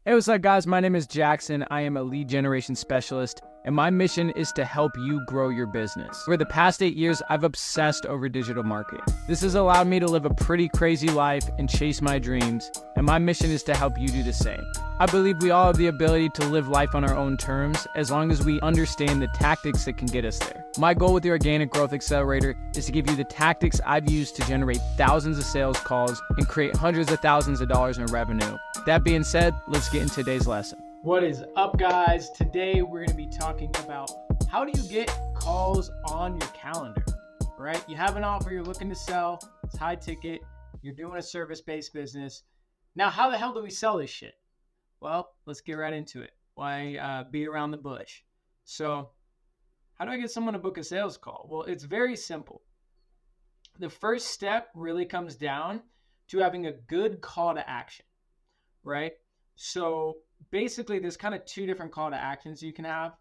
Hey, what's up, guys? My name is Jackson. I am a lead generation specialist, and my mission is to help you grow your business. For the past 8 years, I've obsessed over digital marketing. This has allowed me to live a pretty crazy life and chase my dreams, and my mission is to help you do the same. I believe we all have the ability to live life on our own terms as long as we understand the tactics that can get us there. My goal with the Organic Growth Accelerator is to give you the tactics I've used to generate thousands of sales calls and create hundreds of thousands of dollars in revenue. That being said, let's get into today's lesson. What is up, guys? Today we're going to be talking about how do you get calls on your calendar, right? You have an offer you're looking to sell, it's high ticket, you're doing a service-based business. Now, how the hell do we sell this shit? Well, let's get right into it. Why beat around the bush? So, how do I get someone to book a sales call? Well, it's very simple. The first step really comes down to having a good call to action, right? So basically there's kind of two different call to actions you can have.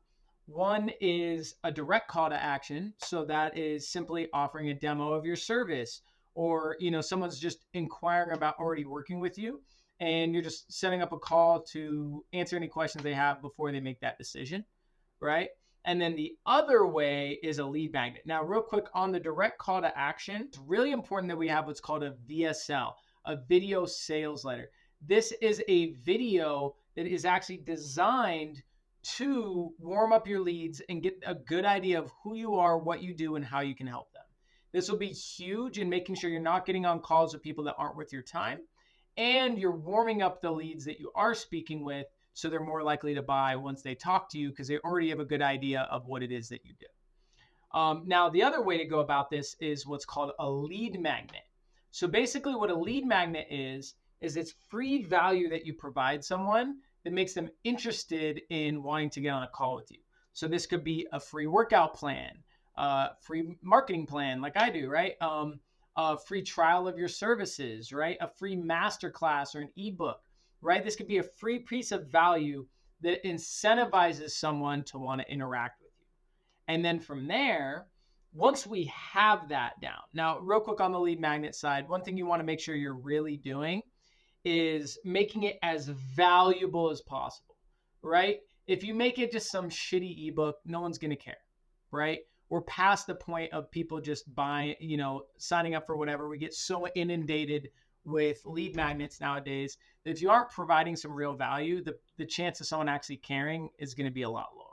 One is a direct call to action. So that is simply offering a demo of your service, or, someone's just inquiring about already working with you and you're just setting up a call to answer any questions they have before they make that decision, right? And then the other way is a lead magnet. Now, real quick on the direct call to action, it's really important that we have what's called a VSL, a video sales letter. This is a video that is actually designed to warm up your leads and get a good idea of who you are, what you do, and how you can help them. This will be huge in making sure you're not getting on calls with people that aren't worth your time, and you're warming up the leads that you are speaking with so they're more likely to buy once they talk to you because they already have a good idea of what it is that you do. Now, the other way to go about this is what's called a lead magnet. So basically what a lead magnet is it's free value that you provide someone that makes them interested in wanting to get on a call with you. So this could be a free workout plan, free marketing plan like I do, right? A free trial of your services, right? A free masterclass or an ebook, right? This could be a free piece of value that incentivizes someone to want to interact with you. And then from there, once we have that down, now real quick on the lead magnet side, one thing you want to make sure you're really doing is making it as valuable as possible, right? If you make it just some shitty ebook, no one's going to care, right? We're past the point of people just buying, signing up for whatever. We get so inundated with lead magnets nowadays that if you aren't providing some real value, the chance of someone actually caring is going to be a lot lower.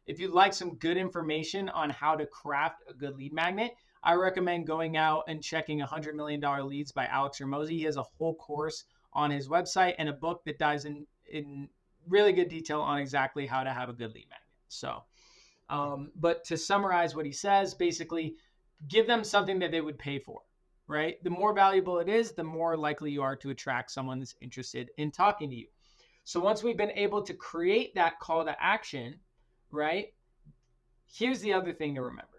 If you'd like some good information on how to craft a good lead magnet, I recommend going out and checking $100 Million Leads by Alex Ramosi. He has a whole course on his website and a book that dives in really good detail on exactly how to have a good lead magnet. So, but to summarize what he says, basically give them something that they would pay for, right? The more valuable it is, the more likely you are to attract someone that's interested in talking to you. So once we've been able to create that call to action, right? Here's the other thing to remember.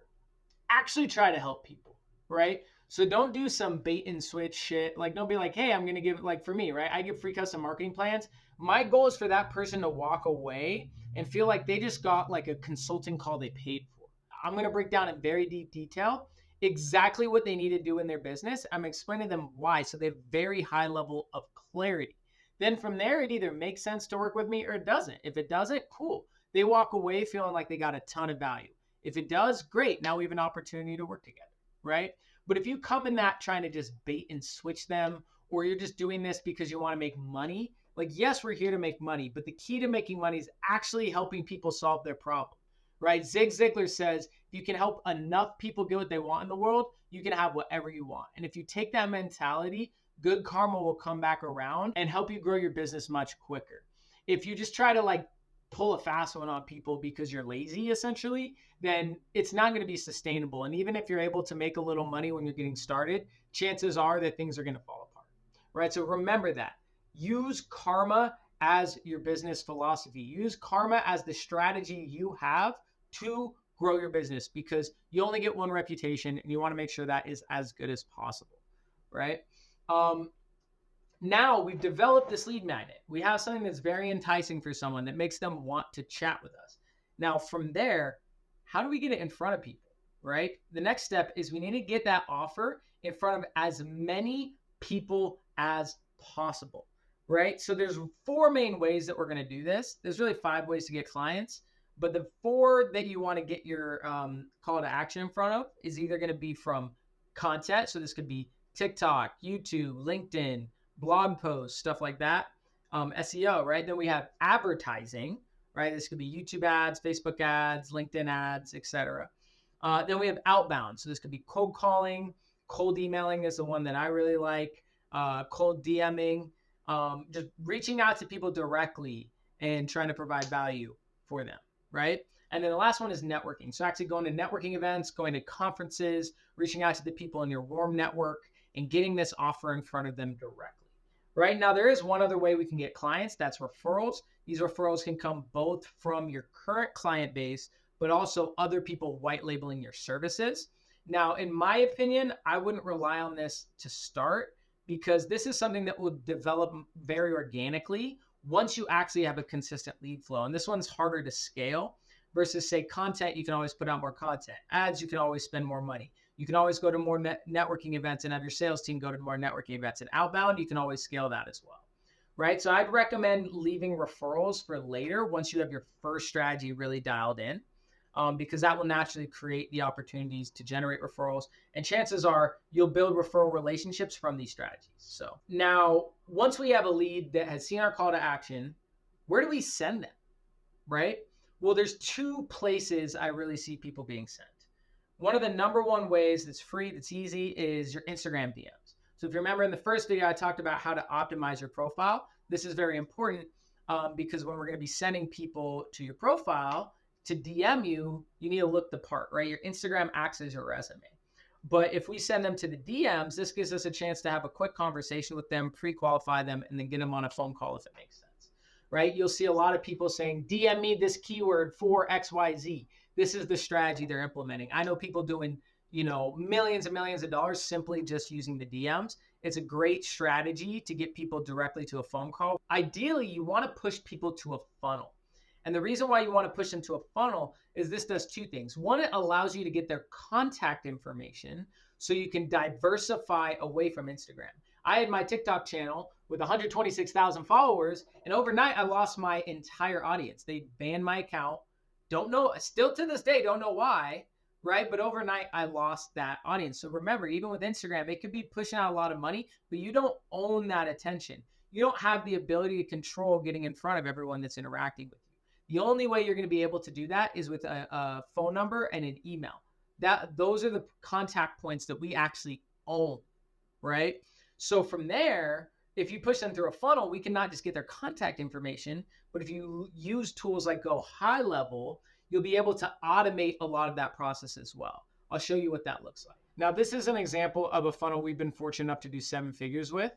Actually try to help people, right? So don't do some bait and switch shit. Like, don't be like, hey, I'm going to give, like for me, right? I give free custom marketing plans. My goal is for that person to walk away and feel like they just got like a consulting call they paid for. I'm going to break down in very deep detail exactly what they need to do in their business. I'm explaining them why, so they have very high level of clarity. Then from there, it either makes sense to work with me or it doesn't. If it doesn't, cool. They walk away feeling like they got a ton of value. If it does, great. Now we have an opportunity to work together, right? But if you come in that trying to just bait and switch them, or you're just doing this because you want to make money, like, yes, we're here to make money, but the key to making money is actually helping people solve their problem, right? Zig Ziglar says, if you can help enough people get what they want in the world, you can have whatever you want. And if you take that mentality, good karma will come back around and help you grow your business much quicker. If you just try to pull a fast one on people because you're lazy, essentially, then it's not going to be sustainable. And even if you're able to make a little money when you're getting started, chances are that things are going to fall apart, right? So remember that. Use karma as your business philosophy. Use karma as the strategy you have to grow your business, because you only get one reputation and you want to make sure that is as good as possible, right? Now we've developed this lead magnet. We have something that's very enticing for someone that makes them want to chat with us. Now from there, how do we get it in front of people, right? The next step is we need to get that offer in front of as many people as possible, right? So there's 4 main ways that we're going to do this. There's really 5 ways to get clients, but the 4 that you want to get your call to action in front of is either going to be from content. So this could be TikTok, YouTube, LinkedIn, blog posts, stuff like that. SEO, right? Then we have advertising, right? This could be YouTube ads, Facebook ads, LinkedIn ads, etc. Then we have outbound. So this could be cold calling, cold emailing is the one that I really like, cold DMing, just reaching out to people directly and trying to provide value for them, right? And then the last one is networking. So actually going to networking events, going to conferences, reaching out to the people in your warm network and getting this offer in front of them directly. Right now, there is one other way we can get clients. That's referrals. These referrals can come both from your current client base, but also other people white labeling your services. Now, in my opinion, I wouldn't rely on this to start because this is something that will develop very organically once you actually have a consistent lead flow. And this one's harder to scale versus, say, content. You can always put out more content. Ads, you can always spend more money. You can always go to more networking events and have your sales team go to more networking events. And outbound, you can always scale that as well, right? So I'd recommend leaving referrals for later once you have your first strategy really dialed in. Because that will naturally create the opportunities to generate referrals. And chances are you'll build referral relationships from these strategies. So now, once we have a lead that has seen our call to action, where do we send them, right? Well, there's 2 places I really see people being sent. One of the number 1 ways that's free, that's easy, is your Instagram DMs. So if you remember in the first video, I talked about how to optimize your profile. This is very important because when we're going to be sending people to your profile, to DM you, you need to look the part, right? Your Instagram acts as your resume. But if we send them to the DMs, this gives us a chance to have a quick conversation with them, pre-qualify them, and then get them on a phone call if it makes sense, right? You'll see a lot of people saying, DM me this keyword for XYZ. This is the strategy they're implementing. I know people doing, millions and millions of dollars simply just using the DMs. It's a great strategy to get people directly to a phone call. Ideally, you want to push people to a funnel. And the reason why you want to push them to a funnel is this does 2 things. One, it allows you to get their contact information so you can diversify away from Instagram. I had my TikTok channel with 126,000 followers, and overnight I lost my entire audience. They banned my account. Don't know, still to this day, don't know why, right? But overnight I lost that audience. So remember, even with Instagram, it could be pushing out a lot of money, but you don't own that attention. You don't have the ability to control getting in front of everyone that's interacting with you. The only way you're going to be able to do that is with a phone number and an email. Those are the contact points that we actually own, right? So from there, if you push them through a funnel, we can not just get their contact information, but if you use tools like Go High Level, you'll be able to automate a lot of that process as well. I'll show you what that looks like. Now, this is an example of a funnel we've been fortunate enough to do 7 figures with.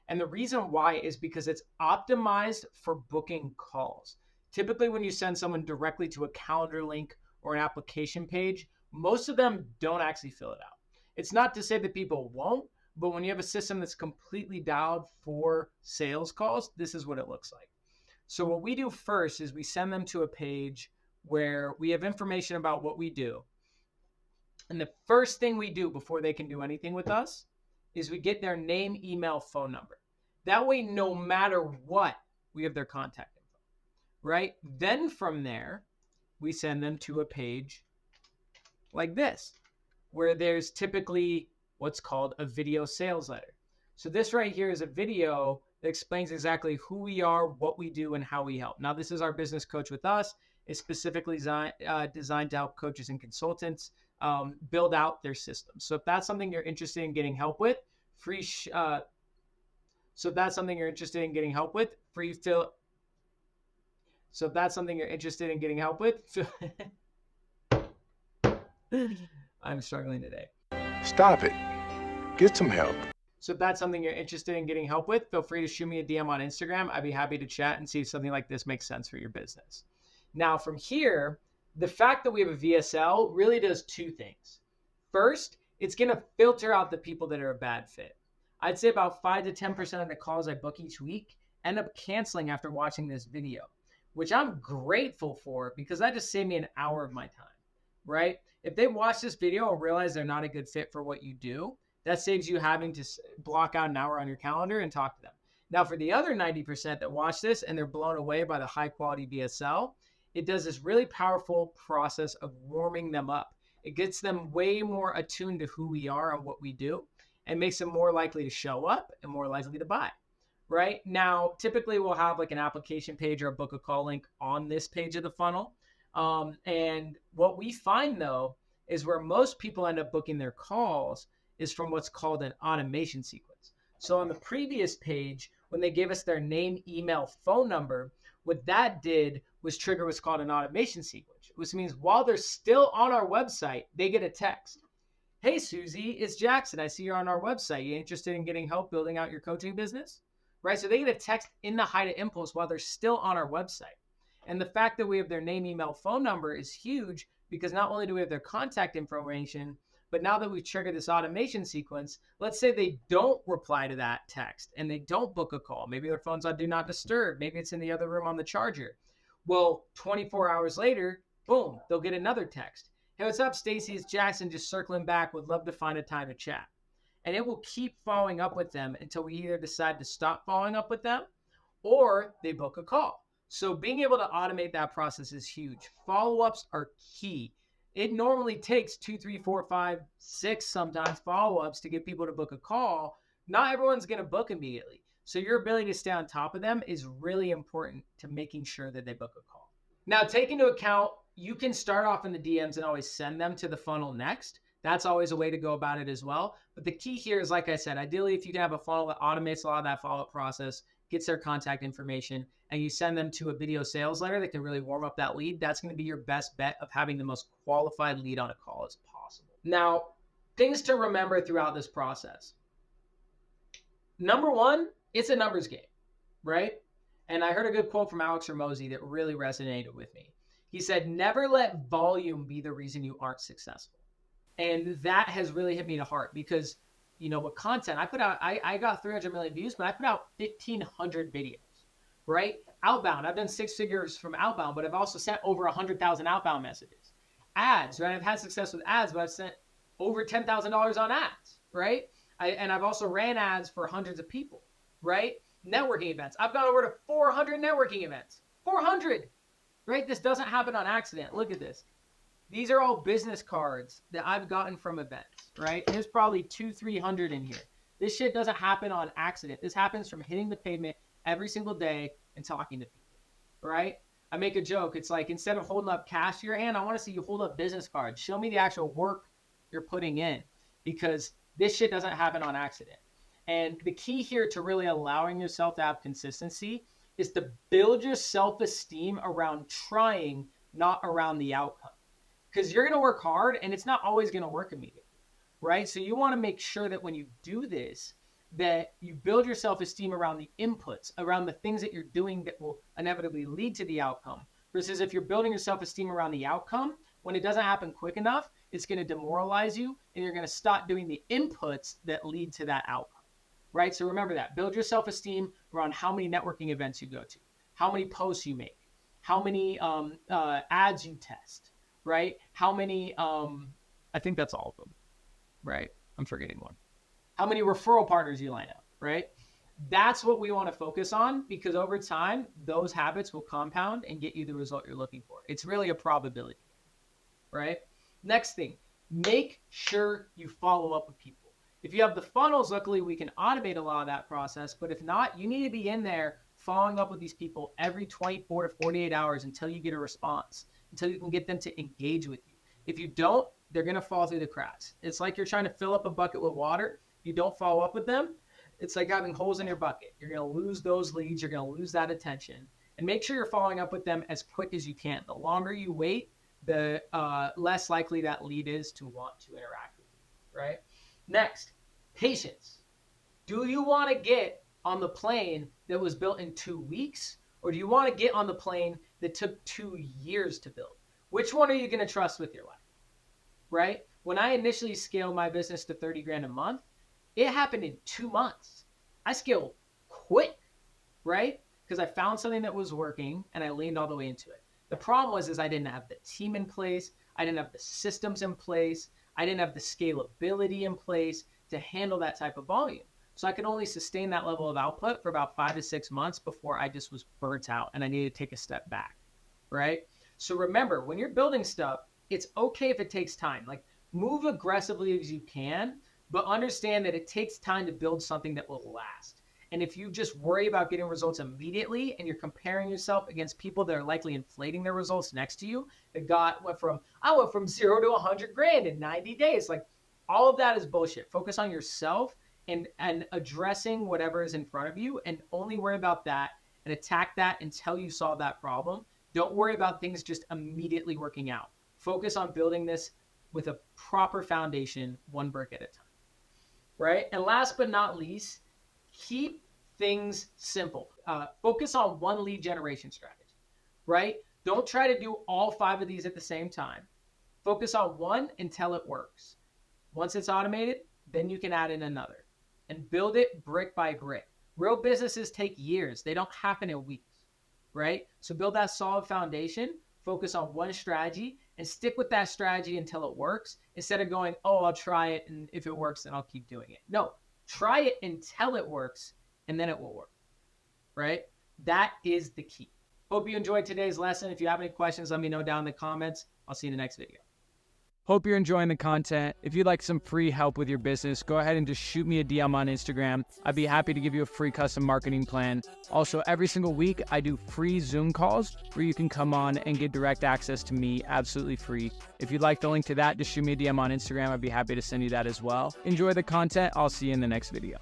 And the reason why is because it's optimized for booking calls. Typically, when you send someone directly to a calendar link or an application page, most of them don't actually fill it out. It's not to say that people won't, but when you have a system that's completely dialed for sales calls, this is what it looks like. So what we do first is we send them to a page where we have information about what we do. And the first thing we do before they can do anything with us is we get their name, email, phone number. That way, no matter what, we have their contact info, right? Then from there, we send them to a page like this, where there's typically what's called a video sales letter. So this right here is a video that explains exactly who we are, what we do, and how we help. Now, this is our business coach with us. It's specifically designed to help coaches and consultants build out their systems. So if that's something you're interested in getting help with, free fill. So if that's something you're interested in getting help with, I'm struggling today. Stop it. Get some help. So if that's something you're interested in getting help with, feel free to shoot me a DM on Instagram. I'd be happy to chat and see if something like this makes sense for your business. Now from here, the fact that we have a VSL really does 2 things. First, it's going to filter out the people that are a bad fit. I'd say about 5 to 10% of the calls I book each week end up canceling after watching this video, which I'm grateful for because that just saved me an hour of my time, right? If they watch this video and realize they're not a good fit for what you do, that saves you having to block out an hour on your calendar and talk to them. Now, for the other 90% that watch this and they're blown away by the high quality VSL, it does this really powerful process of warming them up. It gets them way more attuned to who we are and what we do, and makes them more likely to show up and more likely to buy. Right now, typically we'll have like an application page or a book a call link on this page of the funnel. And what we find though is where most people end up booking their calls is from what's called an automation sequence. So on the previous page, when they gave us their name, email, phone number, what that did was trigger what's called an automation sequence, which means while they're still on our website, they get a text. Hey, Susie, it's Jackson. I see you're on our website. You interested in getting help building out your coaching business? Right? So they get a text in the height of impulse while they're still on our website. And the fact that we have their name, email, phone number is huge because not only do we have their contact information, but now that we've triggered this automation sequence, let's say they don't reply to that text and they don't book a call. Maybe their phone's on do not disturb. Maybe it's in the other room on the charger. Well, 24 hours later, boom, they'll get another text. Hey, what's up, Stacy? It's Jackson just circling back. Would love to find a time to chat. And it will keep following up with them until we either decide to stop following up with them or they book a call. So being able to automate that process is huge. Follow-ups are key. It normally takes 2, 3, 4, 5, 6 sometimes follow-ups to get people to book a call. Not everyone's going to book immediately. So your ability to stay on top of them is really important to making sure that they book a call. Now, take into account, you can start off in the DMs and always send them to the funnel next. That's always a way to go about it as well. But the key here is, like I said, ideally, if you can have a funnel that automates a lot of that follow-up process, gets their contact information, and you send them to a video sales letter that can really warm up that lead, that's going to be your best bet of having the most qualified lead on a call as possible. Now, things to remember throughout this process. Number one, it's a numbers game, right? And I heard a good quote from Alex Hormozi that really resonated with me. He said, never let volume be the reason you aren't successful. And that has really hit me to heart because, you know, with content, I put out, I got 300 million views, but I put out 1,500 videos, right? Outbound, I've done 6 figures from outbound, but I've also sent over 100,000 outbound messages. Ads, right? I've had success with ads, but I've sent over $10,000 on ads, right? And I've also ran ads for hundreds of people, right? Networking events. I've gone over to 400 networking events. 400, right? This doesn't happen on accident. Look at this. These are all business cards that I've gotten from events, right? There's probably 200-300 in here. This shit doesn't happen on accident. This happens from hitting the pavement every single day and talking to people, right? I make a joke. It's like, instead of holding up cash to your hand, I want to see you hold up business cards. Show me the actual work you're putting in, because this shit doesn't happen on accident. And the key here to really allowing yourself to have consistency is to build your self-esteem around trying, not around the outcome. Because you're going to work hard and it's not always going to work immediately, right? So you want to make sure that when you do this, that you build your self-esteem around the inputs, around the things that you're doing that will inevitably lead to the outcome. Versus if you're building your self-esteem around the outcome, when it doesn't happen quick enough, it's going to demoralize you and you're going to stop doing the inputs that lead to that outcome, right? So remember that. Build your self-esteem around how many networking events you go to, how many posts you make, how many ads you test, right? How many, I think that's all of them, right? I'm forgetting one. How many referral partners you line up, right? That's what we want to focus on, because over time, those habits will compound and get you the result you're looking for. It's really a probability, right? Next thing, make sure you follow up with people. If you have the funnels, luckily we can automate a lot of that process, but if not, you need to be in there following up with these people every 24 to 48 hours until you get a response, until you can get them to engage with you. If you don't, they're going to fall through the cracks. It's like you're trying to fill up a bucket with water. You don't follow up with them. It's like having holes in your bucket. You're going to lose those leads. You're going to lose that attention. And make sure you're following up with them as quick as you can. The longer you wait, the less likely that lead is to want to interact with you, right? Next, patience. Do you want to get on the plane that was built in 2 weeks? Or do you want to get on the plane that took 2 years to build? Which one are you going to trust with your life, right? When I initially scaled my business to 30 grand a month, it happened in 2 months. I scaled quick, right? Because I found something that was working and I leaned all the way into it. The problem was I didn't have the team in place. I didn't have the systems in place. I didn't have the scalability in place to handle that type of volume. So I could only sustain that level of output for about 5 to 6 months before I just was burnt out and I needed to take a step back, right? So remember, when you're building stuff, it's okay if it takes time. Like, move aggressively as you can, but understand that it takes time to build something that will last. And if you just worry about getting results immediately and you're comparing yourself against people that are likely inflating their results next to you, I went from 0 to 100 grand in 90 days. Like, all of that is bullshit. Focus on yourself and addressing whatever is in front of you, and only worry about that and attack that until you solve that problem. Don't worry about things just immediately working out. Focus on building this with a proper foundation, one brick at a time, right? And last but not least, keep things simple. Focus on one lead generation strategy, right? Don't try to do all 5 of these at the same time. Focus on one until it works. Once it's automated, then you can add in another and build it brick by brick. Real businesses take years. They don't happen in weeks, right? So build that solid foundation, focus on one strategy, and stick with that strategy until it works, instead of going, oh, I'll try it, and if it works, then I'll keep doing it. No, try it until it works, and then it will work, right? That is the key. Hope you enjoyed today's lesson. If you have any questions, let me know down in the comments. I'll see you in the next video. Hope you're enjoying the content. If you'd like some free help with your business, go ahead and just shoot me a DM on Instagram. I'd be happy to give you a free custom marketing plan. Also, every single week, I do free Zoom calls where you can come on and get direct access to me absolutely free. If you'd like the link to that, just shoot me a DM on Instagram. I'd be happy to send you that as well. Enjoy the content. I'll see you in the next video.